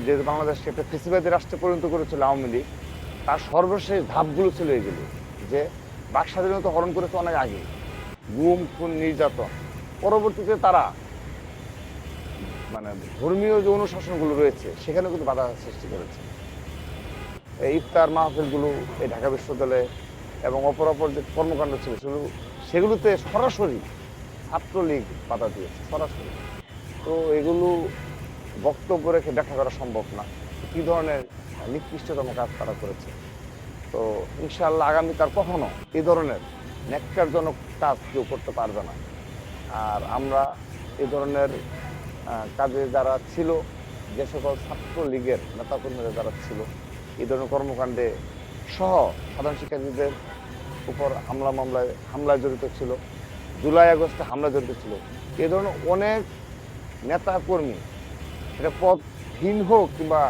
যেহেতু বাংলাদেশকে একটা ফেসিবাদী রাষ্ট্রে পরিণত করেছিল আওয়ামী লীগ, তার সর্বশেষ ধাপগুলো ছিল এগুলো, যে বাক স্বাধীনতা হরণ করেছে অনেক আগে, গুম খুন নির্যাতন। পরবর্তীতে তারা মানে ধর্মীয় যে অনুশাসনগুলো রয়েছে সেখানে কিন্তু বাধা সৃষ্টি করেছে। এই ইফতার মাহফিলগুলো এই ঢাকা বিশ্ববিদ্যালয়ে এবং অপর যে কর্মকাণ্ড ছিল সেগুলোতে সরাসরি ছাত্রলীগ বাধা দিয়েছে, সরাসরি। তো এগুলো বক্তব্য রেখে ব্যাখ্যা করা সম্ভব না কী ধরনের নিকৃষ্টতম কাজ তারা করেছে। তো ইনশাআল্লাহ আগামী তার কখনো এই ধরনের ন্যাক্কারজনক কাজ কেউ করতে পারবে না। আর আমরা এই ধরনের কাজে যারা ছিল, যে সকল ছাত্রলীগের নেতাকর্মীরা যারা ছিল এই ধরনের কর্মকাণ্ডে সহ সাধারণ শিক্ষার্থীদের উপর হামলায় জড়িত ছিল, জুলাই আগস্টে হামলা জড়িত ছিল, এই ধরনের অনেক নেতা কর্মী, সেটা পদহীন হোক কিংবা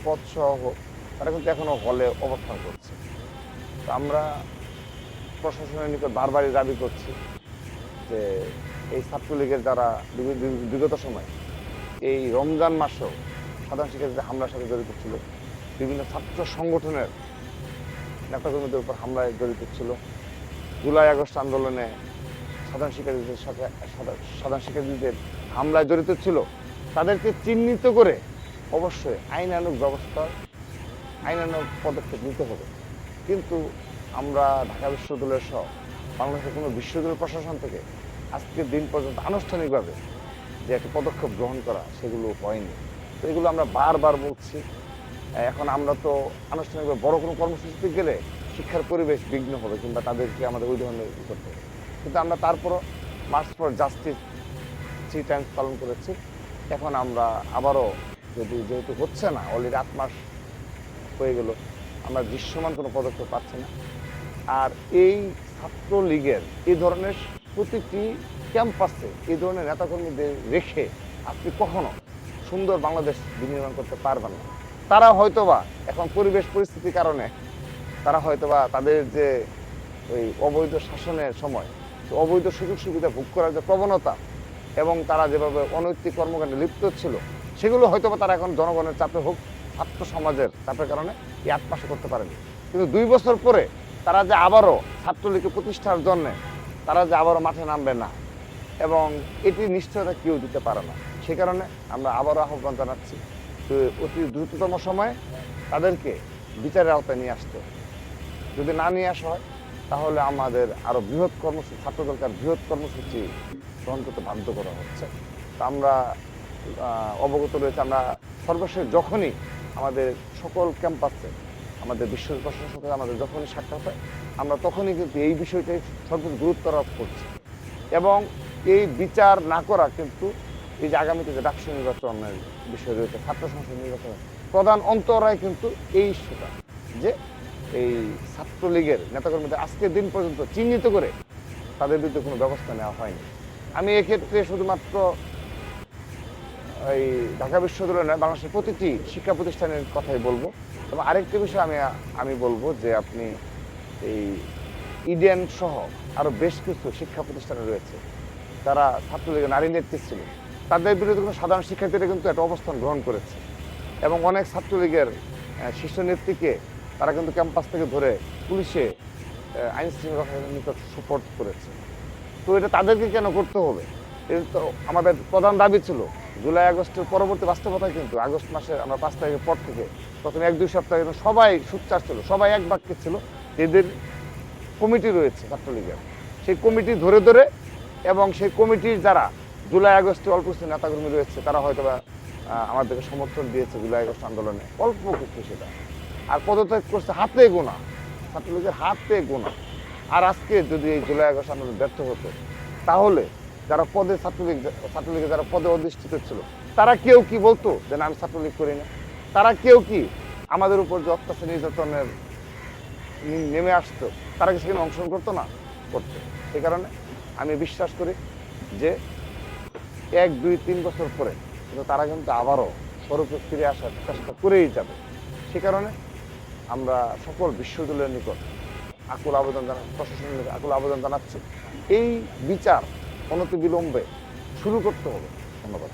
পদ সহ হোক, তারা কিন্তু এখনো হলে অবস্থান করছে। তো আমরা প্রশাসনের নিকট বারবারই দাবি করছি যে এই ছাত্রলীগের যারা বিগত সময় এই রমজান মাসেও সাধারণ শিক্ষার্থীদের হামলার সাথে জড়িত ছিল, বিভিন্ন ছাত্র সংগঠনের নেতাকর্মীদের উপর হামলায় জড়িত ছিল, জুলাই আগস্ট আন্দোলনে সাধারণ শিক্ষার্থীদের হামলায় জড়িত ছিল, তাদেরকে চিহ্নিত করে অবশ্যই আইনানুগ পদক্ষেপ নিতে হবে। কিন্তু আমরা ঢাকা বিশ্ববিদ্যালয় সহ বাংলাদেশের কোনো বিশ্ববিদ্যালয় প্রশাসন থেকে আজকের দিন পর্যন্ত আনুষ্ঠানিকভাবে যে একটা পদক্ষেপ গ্রহণ করা সেগুলো হয়নি। তো এগুলো আমরা বারবার বলছি। এখন আমরা তো আনুষ্ঠানিকভাবে বড় কোনো কর্মসূচিতে গেলে শিক্ষার পরিবেশ বিঘ্ন হবে কিংবা তাদেরকে আমাদের ওই ধরনের করতে হবে, কিন্তু আমরা তারপরও মার্চ ফর জাস্টিস 3 টাইমস পালন করেছি। এখন আমরা আবারও যেহেতু হচ্ছে না, অলরেডি 8 মাস হয়ে গেল, আমরা দৃশ্যমান কোনো পদক্ষেপ পাচ্ছি না। আর এই ছাত্রলীগের এই ধরনের প্রতিটি ক্যাম্পাসে এই ধরনের নেতাকর্মীদের রেখে আপনি কখনো সুন্দর বাংলাদেশ বিনির্মাণ করতে পারবেন না। তারা হয়তোবা এখন পরিবেশ পরিস্থিতির কারণে তারা হয়তোবা তাদের যে ওই অবৈধ শাসনের সময় অবৈধ সুযোগ সুবিধা ভোগ করার যে প্রবণতা এবং তারা যেভাবে অনৈতিক কর্মকাণ্ডে লিপ্ত ছিল, সেগুলো হয়তোবা তারা এখন জনগণের চাপে হোক, ছাত্র সমাজের চাপের কারণে এই 8 মাসে করতে পারেনি। কিন্তু 2 বছর পরে তারা যে আবারও ছাত্রলীগকে প্রতিষ্ঠার জন্যে তারা যে আবারও মাঠে নামবে না, এবং এটি নিশ্চয়তা কেউ দিতে পারে না। সে কারণে আমরা আবারও আহ্বান জানাচ্ছি অতি দ্রুততম সময়ে তাদেরকে বিচারের আওতায় নিয়ে আসতে। যদি না নিয়ে আসা হয় তাহলে আমাদের আরও বৃহৎ কর্মসূচি, ছাত্রদলকে আর বৃহৎ কর্মসূচি গ্রহণ করতে বাধ্য করা হচ্ছে। তা আমরা অবগত রয়েছে, আমরা সর্বশেষ যখনই আমাদের সকল ক্যাম্পাসে আমাদের বিশ্ববিদ্যালয় প্রশাসনের সাথে আমাদের যখনই সাক্ষাৎ হয়, আমরা তখনই কিন্তু এই বিষয়টাই সর্বোচ্চ গুরুত্ব আরোপ করছি। এবং এই বিচার না করা কিন্তু এই যে আগামীতে যে ডাকসু নির্বাচনের বিষয় রয়েছে, ছাত্র সংসদ নির্বাচনের প্রধান অন্তরায় কিন্তু এই ইস্যুটা, যে এই ছাত্রলীগের নেতাকর্মীদের আজকের দিন পর্যন্ত চিহ্নিত করে তাদের বিরুদ্ধে কোনো ব্যবস্থা নেওয়া হয়নি। আমি এক্ষেত্রে শুধুমাত্র এই ঢাকা বিশ্ববিদ্যালয় নয়, বাংলাদেশের প্রতিটি শিক্ষা প্রতিষ্ঠানের কথাই বলবো। এবং আরেকটি বিষয় আমি বলবো যে আপনি এই ইডেন সহ আরও বেশ কিছু শিক্ষা প্রতিষ্ঠানে রয়েছে তারা ছাত্রলীগের নারী নেত্রী ছিল, তাদের বিরুদ্ধে কিন্তু সাধারণ শিক্ষার্থীরা কিন্তু একটা অবস্থান গ্রহণ করেছে এবং অনেক ছাত্রলীগের শীর্ষ নেত্রীকে তারা কিন্তু ক্যাম্পাস থেকে ধরে পুলিশে আইন শৃঙ্খলার নিকট সুপোর্ট করেছে। তো এটা তাদেরকে কেন করতে হবে? এটা তো আমাদের প্রধান দাবি ছিল। জুলাই আগস্টের পরবর্তী বাস্তবতায় কিন্তু আগস্ট মাসের আমরা 5 তারিখের পর থেকে প্রথমে 1-2 সপ্তাহ কিন্তু সবাই সোচ্চার ছিল, সবাই এক বাক্যে ছিল, এদের কমিটি রয়েছে ছাত্রলীগের, সেই কমিটি ধরে ধরে এবং সেই কমিটির যারা জুলাই আগস্টে অল্প কিছু নেতাকর্মী রয়েছে তারা হয়তো বা আমাদেরকে সমর্থন দিয়েছে জুলাই আগস্ট আন্দোলনে, অল্প কিছু সেটা, আর পদত্যাগ করছে হাতে গোনা, ছাত্রলীগের হাতে গোনা। আর আজকে যদি এই জুলাই আগস্ট আন্দোলন ব্যর্থ হতো তাহলে যারা পদে ছাত্রলীগের যারা পদে অধিষ্ঠিত ছিল তারা কেউ কি বলতো যে না আমি ছাত্রলীগ করি না? তারা কেউ কি আমাদের উপর যে অত্যাচার নির্যাতনের নেমে আসতো তারা কি সেখানে অংশগ্রহণ করতো না? করতো। সেই কারণে আমি বিশ্বাস করি যে 1-2-3 বছর পরে কিন্তু তারা কিন্তু আবারও স্বরূপে ফিরে আসার চেষ্টা করেই যাবে। সে কারণে আমরা সকল বিশ্ববিদ্যালয়ের নিকট প্রশাসনের আকুল আবেদন জানাচ্ছি, এই বিচার অনতিবিলম্বে শুরু করতে হবে। ধন্যবাদ।